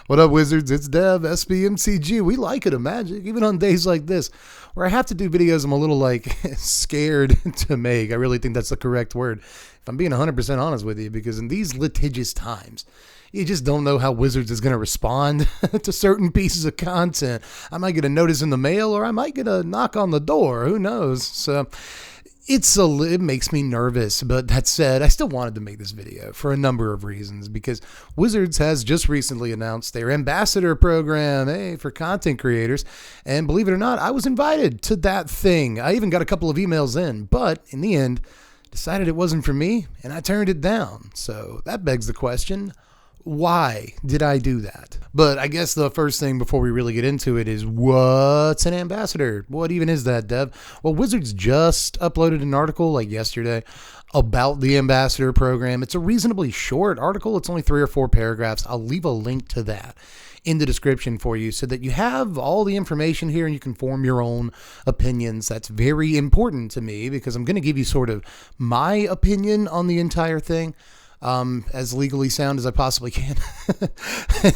What up, Wizards? It's Dev, SBMTG. We like it a magic, even on days like this, where I have to do videos I'm a little scared to make. I really think that's the correct word, if I'm being 100% honest with you, because in these litigious times, you just don't know how Wizards is going to respond to certain pieces of content. I might get a notice in the mail, or I might get a knock on the door. Who knows? So it makes me nervous, but that said, I still wanted to make this video for a number of reasons, because Wizards has just recently announced their ambassador program, for content creators, and believe it or not, I was invited to that thing. I even got a couple of emails in, but in the end, decided it wasn't for me, and I turned it down. So that begs the question, why did I do that? But I guess the first thing before we really get into it is, what's an ambassador? What even is that, Dev? Well, Wizards just uploaded an article yesterday about the ambassador program. It's a reasonably short article. It's only 3 or 4 paragraphs. I'll leave a link to that in the description for you so that you have all the information here and you can form your own opinions. That's very important to me because I'm going to give you sort of my opinion on the entire thing. As legally sound as I possibly can.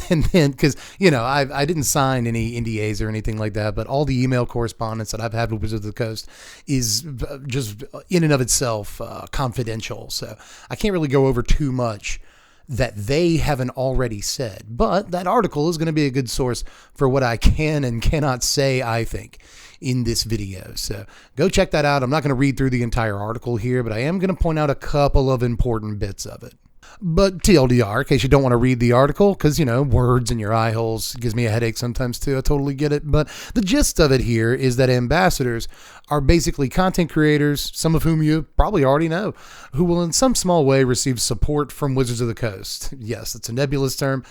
And then, because, I didn't sign any NDAs or anything like that, but all the email correspondence that I've had with Wizards of the Coast is just in and of itself confidential. So I can't really go over too much that they haven't already said. But that article is going to be a good source for what I can and cannot say, I think, in this video. So go check that out. I'm not going to read through the entire article here, but I am going to point out a couple of important bits of it. But TLDR, in case you don't want to read the article, because, words in your eye holes gives me a headache sometimes too. I totally get it. But the gist of it here is that ambassadors are basically content creators, some of whom you probably already know, who will in some small way receive support from Wizards of the Coast. Yes, it's a nebulous term.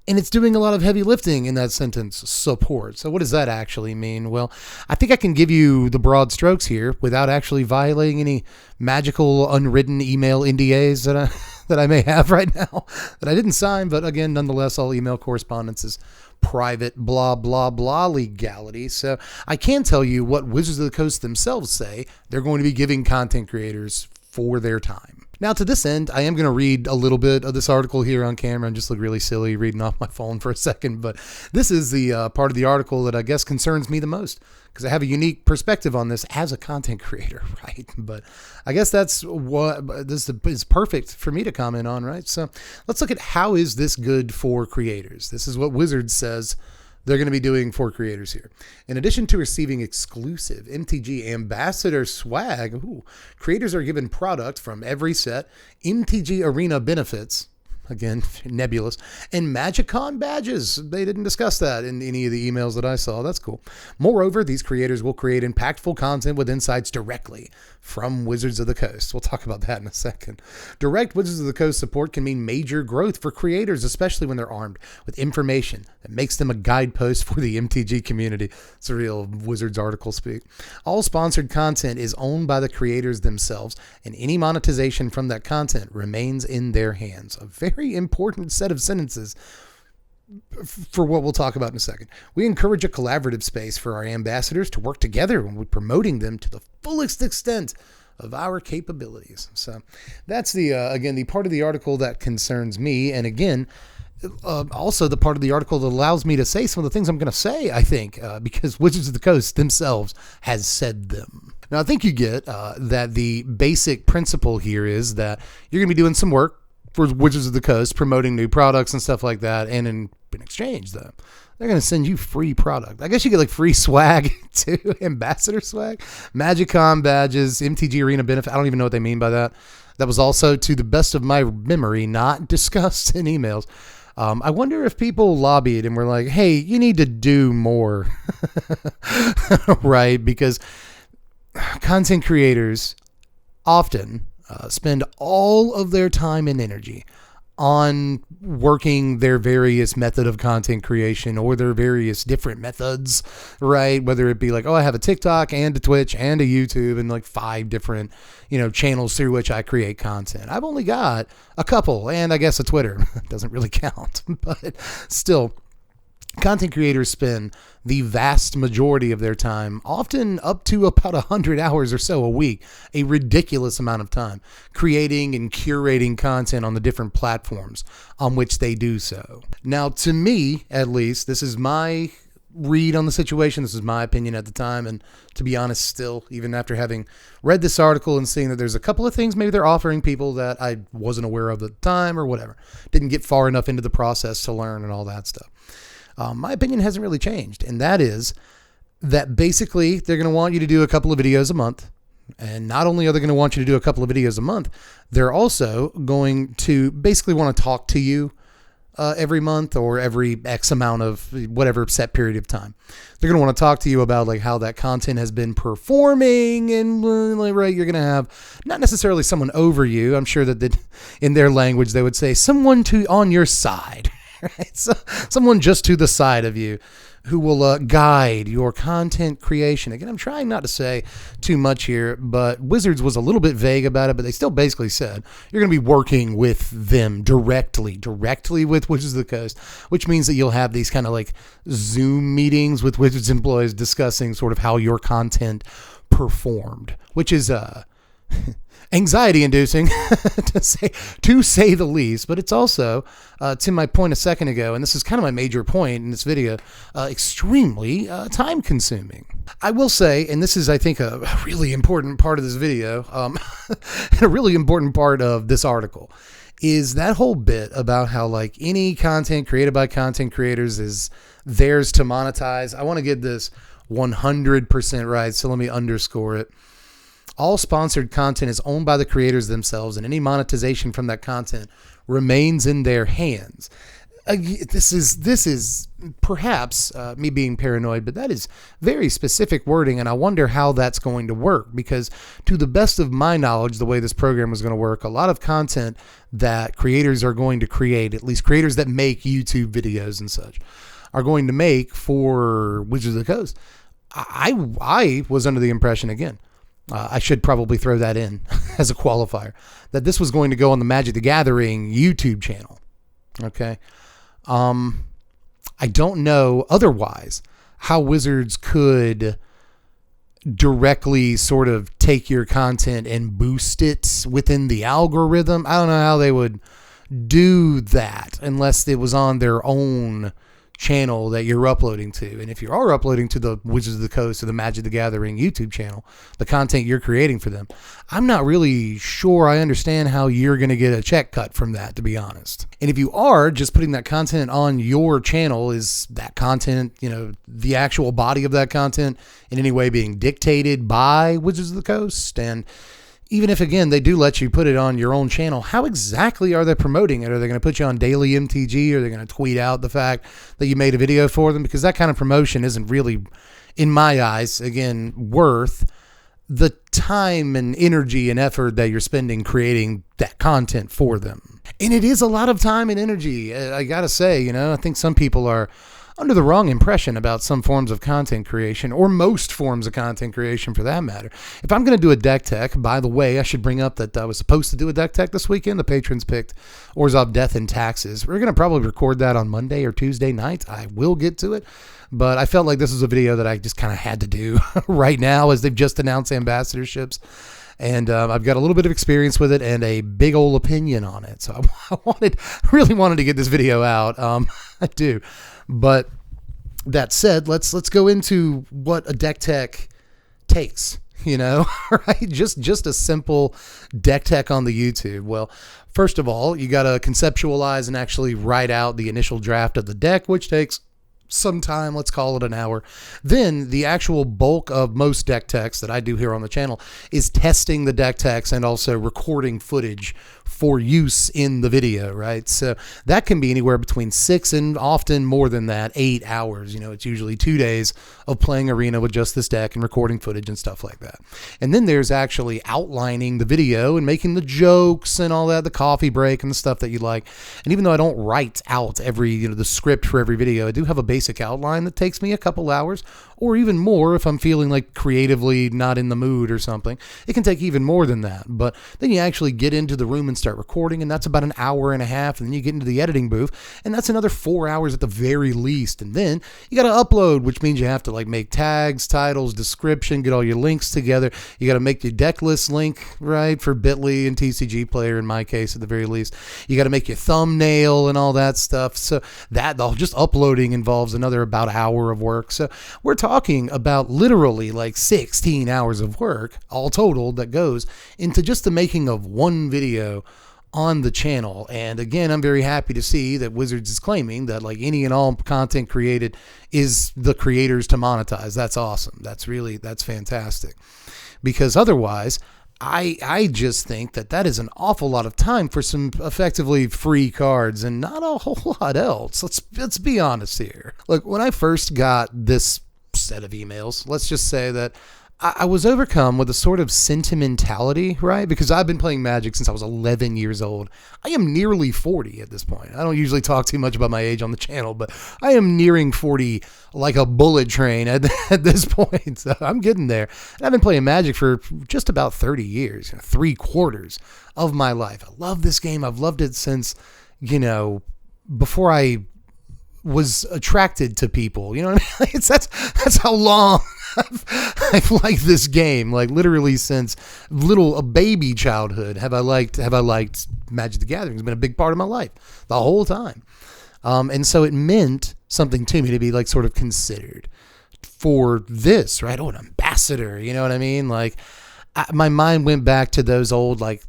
And it's doing a lot of heavy lifting in that sentence, support. So what does that actually mean? Well, I think I can give you the broad strokes here without actually violating any magical unwritten email NDAs that I may have right now that I didn't sign. But again, nonetheless, all email correspondence is private, blah, blah, blah legality. So I can tell you what Wizards of the Coast themselves say they're going to be giving content creators for their time. Now, to this end, I am going to read a little bit of this article here on camera and just look really silly reading off my phone for a second. But this is the part of the article that I guess concerns me the most because I have a unique perspective on this as a content creator, right? But I guess that's what this is perfect for me to comment on, right? So let's look at how is this good for creators. This is what Wizards says they're going to be doing for creators here. In addition to receiving exclusive MTG ambassador swag, creators are given product from every set, MTG Arena benefits, again, nebulous, and MagicCon badges. They didn't discuss that in any of the emails that I saw. That's cool. Moreover, these creators will create impactful content with insights directly from Wizards of the Coast. We'll talk about that in a second. Direct Wizards of the Coast support can mean major growth for creators, especially when they're armed with information that makes them a guidepost for the MTG community. It's a real Wizards article speak. All sponsored content is owned by the creators themselves, and any monetization from that content remains in their hands. A very important set of sentences for what we'll talk about in a second. We encourage a collaborative space for our ambassadors to work together when we're promoting them to the fullest extent of our capabilities. So that's again, the part of the article that concerns me. And again, also the part of the article that allows me to say some of the things I'm going to say, I think, because Wizards of the Coast themselves has said them. Now, I think you get that the basic principle here is that you're going to be doing some work for Wizards of the Coast, promoting new products and stuff like that. And in exchange, though, they're going to send you free product. I guess you get free swag too, ambassador swag, MagicCon badges, MTG Arena benefit. I don't even know what they mean by that. That was also, to the best of my memory, not discussed in emails. I wonder if people lobbied and were like, hey, you need to do more, right? Because content creators often spend all of their time and energy on working their various method of content creation or their various different methods, right? Whether it be I have a TikTok and a Twitch and a YouTube and 5 different, channels through which I create content. I've only got a couple and I guess a Twitter. Doesn't really count, but still, content creators spend the vast majority of their time, often up to about 100 hours or so a week, a ridiculous amount of time, creating and curating content on the different platforms on which they do so. Now, to me, at least, this is my read on the situation. This is my opinion at the time. And to be honest, still, even after having read this article and seeing that there's a couple of things maybe they're offering people that I wasn't aware of at the time or whatever, didn't get far enough into the process to learn and all that stuff. My opinion hasn't really changed. And that is that basically they're going to want you to do a couple of videos a month. And not only are they going to want you to do a couple of videos a month, they're also going to basically want to talk to you every month or every X amount of whatever set period of time. They're going to want to talk to you about like how that content has been performing, and right, you're going to have not necessarily someone over you. I'm sure that in their language they would say someone on your side, right? So, someone just to the side of you who will guide your content creation. Again, I'm trying not to say too much here, but Wizards was a little bit vague about it, but they still basically said you're going to be working with them directly with Wizards of the Coast, which means that you'll have these kind of like Zoom meetings with Wizards employees discussing sort of how your content performed, which is anxiety inducing to say the least, but it's also to my point a second ago, and this is kind of my major point in this video, extremely time consuming. I will say, and this is I think a really important part of this video, and a really important part of this article, is that whole bit about how like any content created by content creators is theirs to monetize. I want to get this 100% right, so let me underscore it. All sponsored content is owned by the creators themselves, and any monetization from that content remains in their hands. This is perhaps me being paranoid, but that is very specific wording, and I wonder how that's going to work, because to the best of my knowledge, the way this program is going to work, a lot of content that creators are going to create, at least creators that make YouTube videos and such, are going to make for Wizards of the Coast. I was under the impression, again, I should probably throw that in as a qualifier, that this was going to go on the Magic the Gathering YouTube channel. Okay. I don't know otherwise how Wizards could directly sort of take your content and boost it within the algorithm. I don't know how they would do that unless it was on their own channel that you're uploading to. And if you are uploading to the Wizards of the Coast or the Magic the Gathering YouTube channel, the content you're creating for them, I'm not really sure I understand how you're going to get a check cut from that, to be honest. And if you are just putting that content on your channel, is that content, the actual body of that content in any way being dictated by Wizards of the Coast? And even if, again, they do let you put it on your own channel, how exactly are they promoting it? Are they going to put you on daily MTG? Are they going to tweet out the fact that you made a video for them? Because that kind of promotion isn't really, in my eyes, again, worth the time and energy and effort that you're spending creating that content for them. And it is a lot of time and energy. I got to say, I think some people are under the wrong impression about some forms of content creation, or most forms of content creation for that matter. If I'm going to do a deck tech, by the way, I should bring up that I was supposed to do a deck tech this weekend. The patrons picked Orzhov Death and Taxes. We're going to probably record that on Monday or Tuesday night. I will get to it, but I felt like this was a video that I just kind of had to do right now, as they've just announced ambassadorships. And I've got a little bit of experience with it and a big old opinion on it. So I really wanted to get this video out. I do. But that said, let's go into what a deck tech takes, right? Just a simple deck tech on the YouTube. Well, first of all, you got to conceptualize and actually write out the initial draft of the deck, which takes some time, let's call it an hour. Then the actual bulk of most deck techs that I do here on the channel is testing the deck techs and also recording footage for use in the video, right? So that can be anywhere between 6 and often more than that, 8 hours. It's usually 2 days of playing Arena with just this deck and recording footage and stuff like that. And then there's actually outlining the video and making the jokes and all that, the coffee break and the stuff that you like. And even though I don't write out every, the script for every video, I do have a basic outline that takes me a couple hours, or even more if I'm feeling like creatively not in the mood or something. It can take even more than that. But then you actually get into the room and start recording, and that's about an hour and a half. And then you get into the editing booth, and that's another 4 hours at the very least. And then you got to upload, which means you have to like make tags, titles, description, get all your links together. You got to make your deck list link, right, for Bitly and TCG Player, in my case at the very least. You got to make your thumbnail and all that stuff. So that just uploading involves another about hour of work. So we're talking about literally like 16 hours of work all total that goes into just the making of one video on the channel. And again, I'm very happy to see that Wizards is claiming that like any and all content created is the creators to monetize. That's awesome. That's fantastic, because otherwise I just think that is an awful lot of time for some effectively free cards and not a whole lot else. Let's be honest here. Look, when I first got this set of emails, let's just say that I was overcome with a sort of sentimentality, right? Because I've been playing Magic since I was 11 years old. I am nearly 40 at this point. I don't usually talk too much about my age on the channel, but I am nearing 40 like a bullet train at this point. So I'm getting there. And I've been playing Magic for just about 30 years, 3/4 of my life. I love this game. I've loved it since, before I was attracted to people. You know what I mean? That's how long I've liked this game. Like literally since a baby childhood have I liked Magic the Gathering. It's been a big part of my life the whole time. And so it meant something to me to be like sort of considered for this, right? Oh, an ambassador, you know what I mean? Like my mind went back to those old like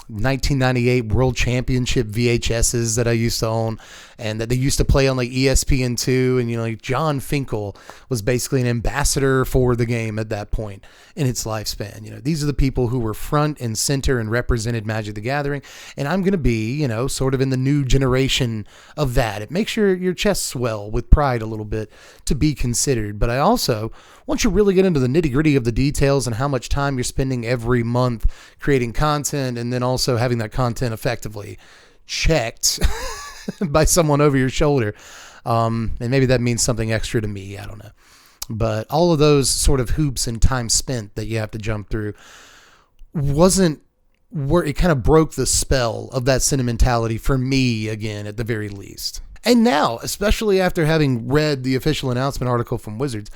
1998 World Championship VHSs that I used to own and that they used to play on like ESPN2. And, like John Finkel was basically an ambassador for the game at that point in its lifespan. These are the people who were front and center and represented Magic the Gathering. And I'm going to be, sort of in the new generation of that. It makes your chest swell with pride a little bit to be considered. But I also want you to really get into the nitty gritty of the details and how much time you're spending every month creating content, and then also having that content effectively checked by someone over your shoulder. And maybe that means something extra to me. I don't know. But all of those sort of hoops and time spent that you have to jump through wasn't where it kind of broke the spell of that sentimentality for me again, at the very least. And now, especially after having read the official announcement article from Wizards,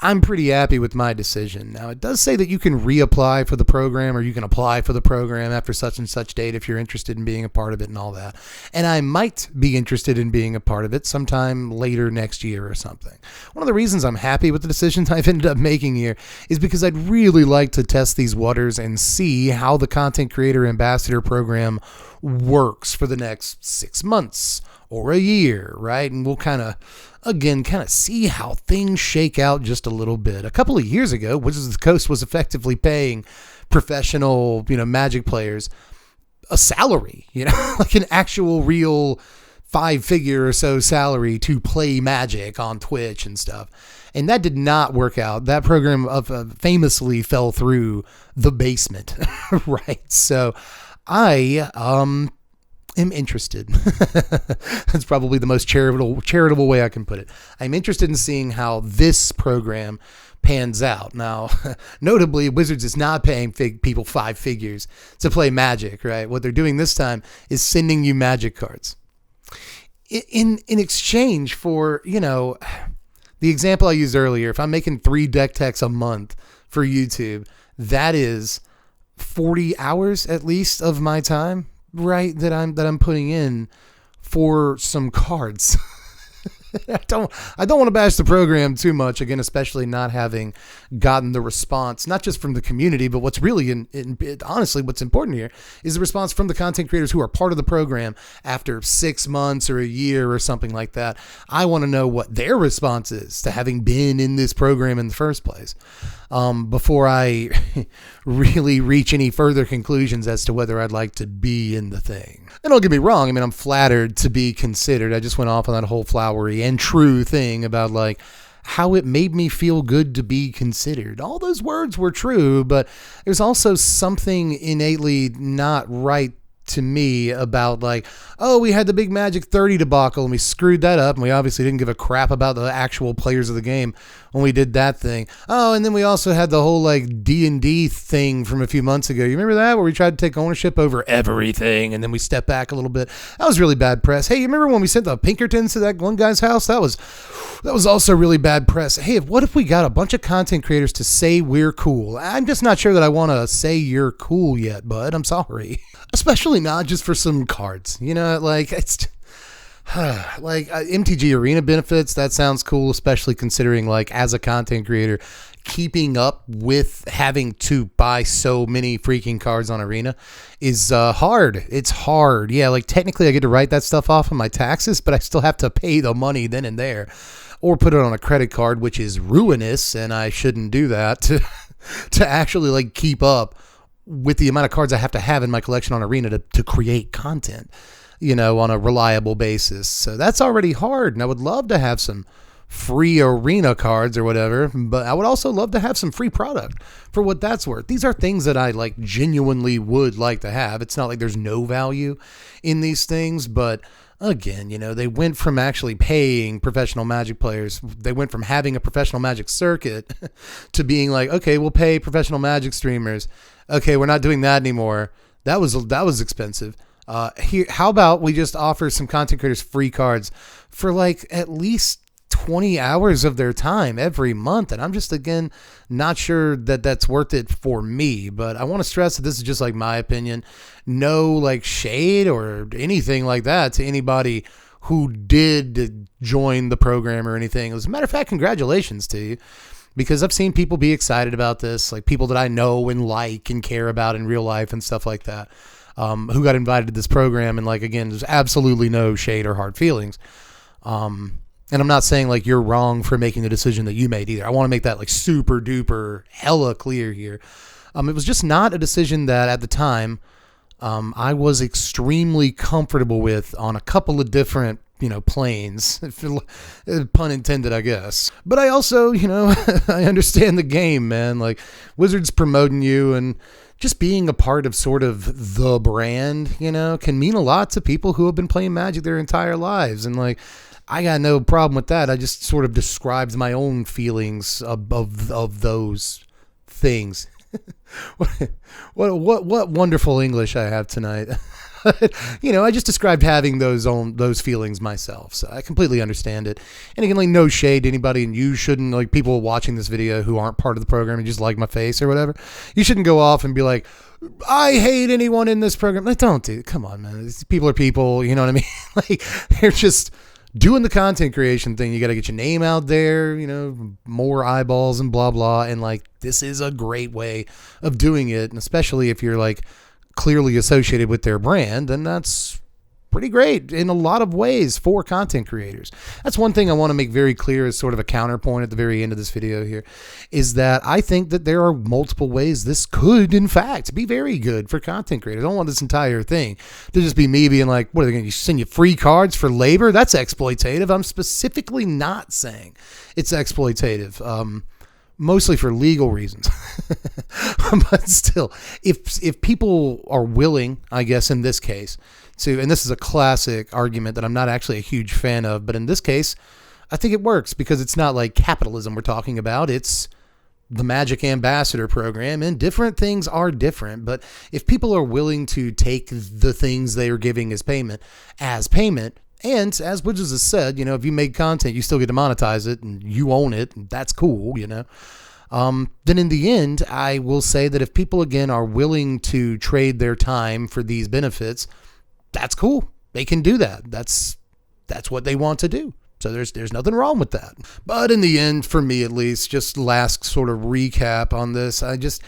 I'm pretty happy with my decision. Now, it does say that you can reapply for the program, or you can apply for the program after such and such date if you're interested in being a part of it and all that. And I might be interested in being a part of it sometime later next year or something. One of the reasons I'm happy with the decisions I've ended up making here is because I'd really like to test these waters and see how the Content Creator Ambassador program works for the next 6 months or a year, right? And we'll kind of see how things shake out just a little bit. A couple of years ago, Wizards of the Coast was effectively paying professional, Magic players a salary, like an actual real 5-figure or so salary to play Magic on Twitch and stuff. And that did not work out. That program famously fell through the basement, right? So I am interested. That's probably the most charitable way I can put it. I'm interested in seeing how this program pans out. Now, notably, Wizards is not paying people 5 figures to play Magic, right? What they're doing this time is sending you Magic cards in exchange for, the example I used earlier. If I'm making 3 deck techs a month for YouTube, that is 40 hours at least of my time, right, that I'm putting in for some cards. I don't want to bash the program too much, again, especially not having gotten the response, not just from the community, but what's really honestly what's important here is the response from the content creators who are part of the program after 6 months or a year or something like that. I want to know what their response is to having been in this program in the first place, before I really reach any further conclusions as to whether I'd like to be in the thing. And don't get me wrong, I'm flattered to be considered. I just went off on that whole flowery and true thing about like how it made me feel good to be considered. All those words were true, but there's also something innately not right to me about like, oh, we had the big Magic 30 debacle and we screwed that up, and we obviously didn't give a crap about the actual players of the game when we did that thing. Oh, and then we also had the whole like D&D thing from a few months ago. You remember that, where we tried to take ownership over everything and then we stepped back a little bit? That was really bad press. Hey, you remember when we sent the Pinkertons to that one guy's house? That was also really bad press. Hey, what if we got a bunch of content creators to say we're cool? I'm just not sure that I want to say you're cool yet, bud. I'm sorry. Especially not just for some cards. You know, like it's like MTG Arena benefits. That sounds cool, especially considering like as a content creator, keeping up with having to buy so many freaking cards on Arena is hard. It's hard. Yeah, like technically I get to write that stuff off of my taxes, but I still have to pay the money then and there, or put it on a credit card, which is ruinous, and I shouldn't do that to actually like keep up with the amount of cards I have to have in my collection on Arena to create content, you know, on a reliable basis. So that's already hard, and I would love to have some free Arena cards or whatever, but I would also love to have some free product for what that's worth. These are things that I like genuinely would like to have. It's not like there's no value in these things, but again, you know, they went from actually paying professional Magic players. They went from having a professional Magic circuit to being like, okay, we'll pay professional Magic streamers. Okay, we're not doing that anymore. That was expensive. Here, how about we just offer some content creators free cards for like at least 20 hours of their time every month? And I'm just, again, not sure that that's worth it for me, but I want to stress that this is just like my opinion. No like shade or anything like that to anybody who did join the program or anything. As a matter of fact, congratulations to you, because I've seen people be excited about this, like people that I know and like and care about in real life and stuff like that, who got invited to this program. And like, again, there's absolutely no shade or hard feelings. And I'm not saying like you're wrong for making the decision that you made either. I want to make that like super duper hella clear here. It was just not a decision that at the time I was extremely comfortable with on a couple of different, you know, planes, pun intended, I guess. But I also, you know, I understand the game, man. Like Wizards promoting you and just being a part of sort of the brand, you know, can mean a lot to people who have been playing Magic their entire lives. And like, I got no problem with that. I just sort of described my own feelings of those things. What wonderful English I have tonight. You know, I just described having those feelings myself, so I completely understand it. And again, like, no shade to anybody, and you shouldn't, like, people watching this video who aren't part of the program and just like my face or whatever, you shouldn't go off and be like, I hate anyone in this program. Like, don't do. Come on, man. These people are people. You know what I mean? Like, they're just doing the content creation thing. You got to get your name out there, you know, more eyeballs and blah, blah. And like, this is a great way of doing it. And especially if you're like clearly associated with their brand, then that's pretty great in a lot of ways for content creators. That's one thing I want to make very clear as sort of a counterpoint at the very end of this video here, is that I think that there are multiple ways this could, in fact, be very good for content creators. I don't want this entire thing to just be me being like, what are they going to send you free cards for labor? That's exploitative. I'm specifically not saying it's exploitative. Mostly for legal reasons. But still, if people are willing, I guess in this case, and this is a classic argument that I'm not actually a huge fan of, but in this case, I think it works because it's not like capitalism we're talking about. It's the Magic Ambassador program, and different things are different. But if people are willing to take the things they are giving as payment, and as Wizards has said, you know, if you make content, you still get to monetize it and you own it, and that's cool, you know. Then in the end, I will say that if people, again, are willing to trade their time for these benefits, that's cool. They can do that. That's what they want to do. So there's nothing wrong with that. But in the end, for me at least, just last sort of recap on this, I just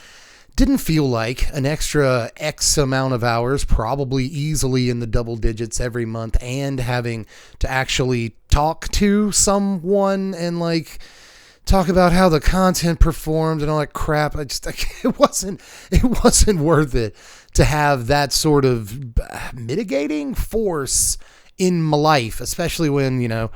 didn't feel like an extra X amount of hours, probably easily in the double digits every month, and having to actually talk to someone and like talk about how the content performed and all that crap. It wasn't worth it to have that sort of mitigating force in my life, especially when, you know,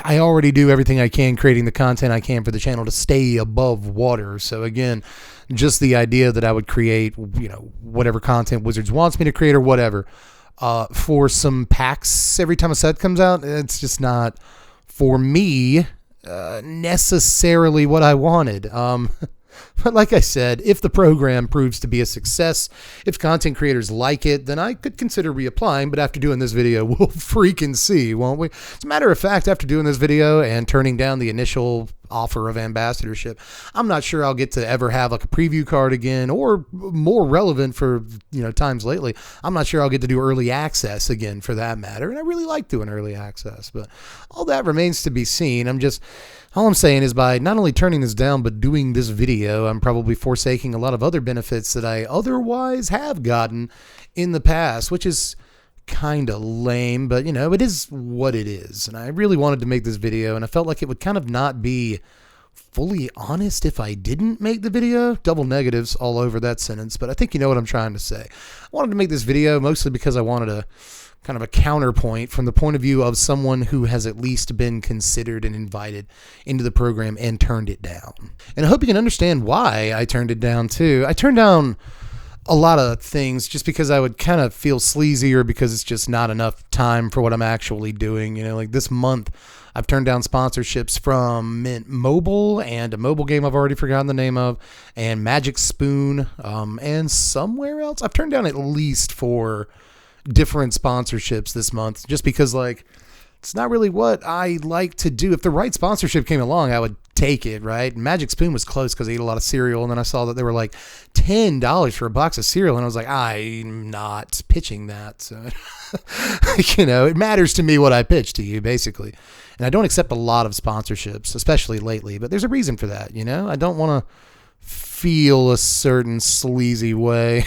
I already do everything I can, creating the content I can for the channel to stay above water. So again, just the idea that I would create, whatever content Wizards wants me to create or whatever, for some packs every time a set comes out, it's just not, for me, necessarily what I wanted. But like I said, if the program proves to be a success, if content creators like it, then I could consider reapplying. But after doing this video, we'll freaking see, won't we? As a matter of fact, after doing this video and turning down the initial offer of ambassadorship, I'm not sure I'll get to ever have like a preview card again, or more relevant for, times lately, I'm not sure I'll get to do early access again for that matter. And I really like doing early access, but all that remains to be seen. All I'm saying is by not only turning this down, but doing this video, I'm probably forsaking a lot of other benefits that I otherwise have gotten in the past, which is kind of lame, but it is what it is. And I really wanted to make this video, and I felt like it would kind of not be fully honest if I didn't make the video. Double negatives all over that sentence, but I think you know what I'm trying to say. I wanted to make this video mostly because I wanted a kind of a counterpoint from the point of view of someone who has at least been considered and invited into the program and turned it down. And I hope you can understand why I turned it down too. I turned down a lot of things just because I would kind of feel sleazy, or because it's just not enough time for what I'm actually doing. Like this month, I've turned down sponsorships from Mint Mobile and a mobile game I've already forgotten the name of, and Magic Spoon, and somewhere else. I've turned down at least 4 different sponsorships this month, just because it's not really what I like to do. If the right sponsorship came along, I would take it, right? Magic Spoon was close because I eat a lot of cereal, and then I saw that they were like $10 for a box of cereal, and I was like, I'm not pitching that. So, it matters to me what I pitch to you, basically. And I don't accept a lot of sponsorships, especially lately, but there's a reason for that. I don't want to feel a certain sleazy way.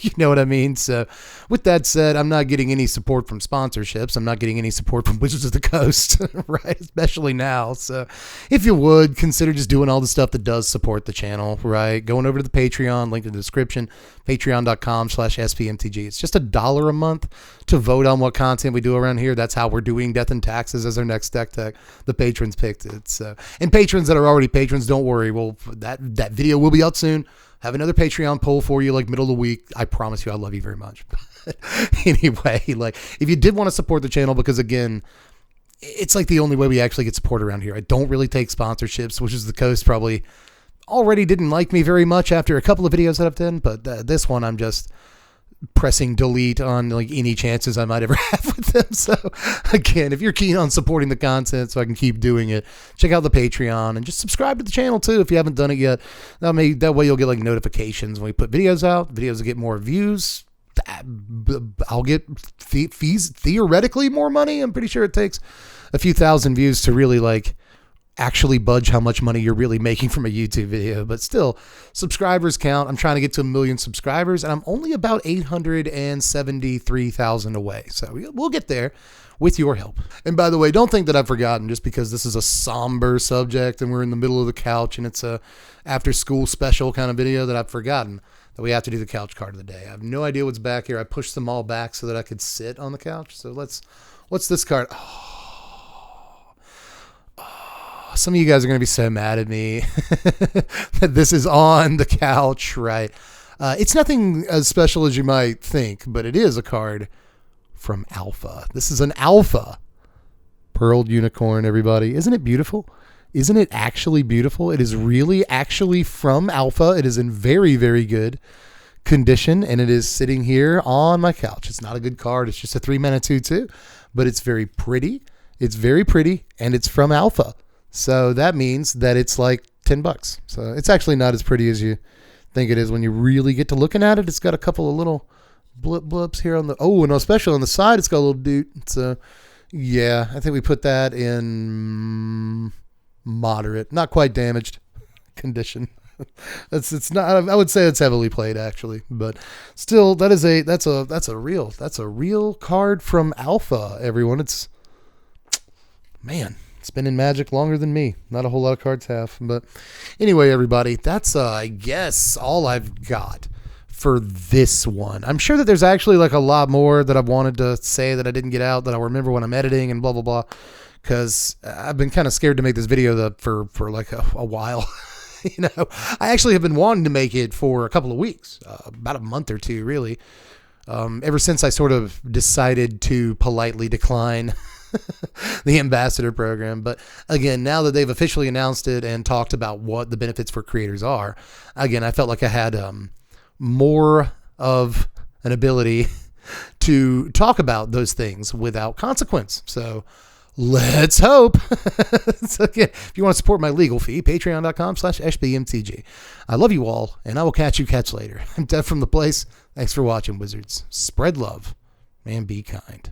You know what I mean? So with that said, I'm not getting any support from sponsorships. I'm not getting any support from Wizards of the Coast, right? Especially now. So if you would consider just doing all the stuff that does support the channel, right? Going over to the Patreon, link in the description, patreon.com/SPMTG. It's just $1 a month to vote on what content we do around here. That's how we're doing Death and Taxes as our next deck tech. The patrons picked it. So, and patrons that are already patrons, don't worry. Well, that video will be out soon. Have another Patreon poll for you middle of the week. I promise you, I love you very much. Anyway, if you did want to support the channel, because again, it's the only way we actually get support around here. I don't really take sponsorships, which is the Coast probably already didn't like me very much after a couple of videos that I've done, but this one I'm just pressing delete on any chances I might ever have with them. So again, if you're keen on supporting the content so I can keep doing it, check out the Patreon and just subscribe to the channel too if you haven't done it yet. That way you'll get notifications when we put videos out. Videos will get more views. I'll get fees, theoretically more money. I'm pretty sure it takes a few thousand views to really actually budge how much money you're really making from a YouTube video, but still, subscribers count. I'm trying to get to 1 million subscribers, and I'm only about 873,000 away. So we'll get there with your help. And by the way, don't think that I've forgotten just because this is a somber subject and we're in the middle of the couch and it's a after school special kind of video that I've forgotten that we have to do the couch card of the day. I have no idea what's back here. I pushed them all back so that I could sit on the couch. So what's this card? Some of you guys are going to be so mad at me that this is on the couch, right? It's nothing as special as you might think, but it is a card from Alpha. This is an Alpha Pearled Unicorn, everybody. Isn't it beautiful? Isn't it actually beautiful? It is really actually from Alpha. It is in very, very good condition, and it is sitting here on my couch. It's not a good card. It's just a 3-mana 2/2, but it's very pretty. It's very pretty, and it's from Alpha. So that means that it's $10. So it's actually not as pretty as you think it is when you really get to looking at it. It's got a couple of little blips here on the, and especially on the side, it's got a little doot. So yeah, I think we put that in moderate, not quite damaged condition. It's not, I would say it's heavily played actually, but still that's a real card from Alpha, everyone. It's, man, it's been in Magic longer than me. Not a whole lot of cards have. But anyway, everybody, that's, I guess, all I've got for this one. I'm sure that there's actually a lot more that I've wanted to say that I didn't get out, that I'll remember when I'm editing and blah, blah, blah. because I've been kind of scared to make this video for like a while. I actually have been wanting to make it for a couple of weeks, about a month or two, really. Ever since I sort of decided to politely decline the ambassador program. But again, now that they've officially announced it and talked about what the benefits for creators are, again, I felt like I had more of an ability to talk about those things without consequence. So let's hope. So again, if you want to support my legal fee, patreon.com/SBMTG. I love you all, and I will catch you later. I'm Dev from The Place. Thanks for watching, Wizards. Spread love and be kind.